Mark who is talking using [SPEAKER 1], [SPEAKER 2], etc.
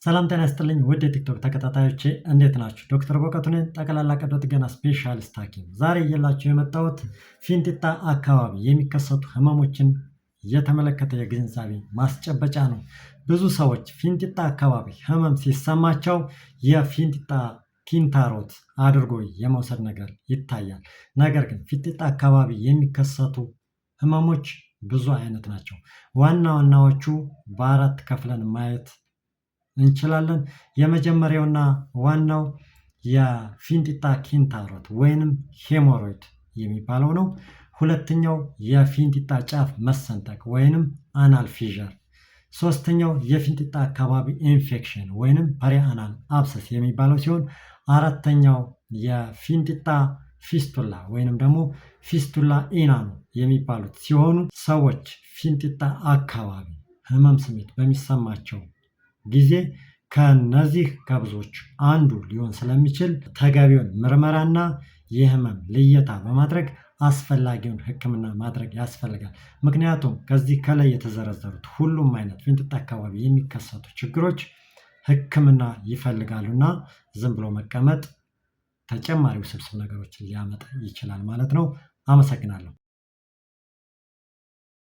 [SPEAKER 1] ሰላም ጤና ይስጥልኝ ውድ የቲክቶክ ተከታታዮቼ እንዴት ናችሁ? ዶክተር በእውቀቱ ነኝ፣ ጠቅላላ ቀዶ ጥገና ስፔሻሊስት ሐኪም። ዛሬ እየላችሁ የመጣሁት ፊንጢጣ አካባቢ የሚከሰቱ ህመሞችን የተመለከተ የግንዛቤ ማስጨበጫ ነው። ብዙ ሰዎች ፊንጢጣ አካባቢ ህመም ሲሰማቸው የፊንጢጣ ኪንታሮት አድርጎ የመውሰድ ነገር ይታያል። ነገር ግን ፊንጢጣ አካባቢ የሚከሰቱ ህመሞች ብዙ አይነት ናቸው። ዋና ዋናዎቹ በአራት ከፍለን ማየት እንችላለን። የመጀመሪያውና ዋናው የፊንጢጣ ኪንታሮት ወይንም ሄሞሮይድ የሚባለው ነው። ሁለተኛው የፊንጢጣ ጫፍ መሰንጠቅ ወይንም አናል ፊዠር። ሶስተኛው የፊንጢጣ አካባቢ ኢንፌክሽን ወይንም ፐሪአናል አብሰስ የሚባለው ሲሆን አራተኛው የፊንጢጣ ፊስቱላ ወይንም ደግሞ ፊስቱላ ኢናኖ የሚባሉት ሲሆኑ ሰዎች ፊንጢጣ አካባቢ ህመም ስሜት በሚሰማቸው ጊዜ ከነዚህ ከብዙዎች አንዱ ሊሆን ስለሚችል ተገቢውን ምርመራና የህመም ልየታ በማድረግ አስፈላጊውን ሕክምና ማድረግ ያስፈልጋል። ምክንያቱም ከዚህ ከላይ የተዘረዘሩት ሁሉም አይነት ፊንጢጣ አካባቢ የሚከሰቱ ችግሮች ሕክምና ይፈልጋሉና ዝም ብሎ መቀመጥ ተጨማሪ ውስብስብ ነገሮችን ሊያመጣ ይችላል ማለት ነው። አመሰግናለሁ።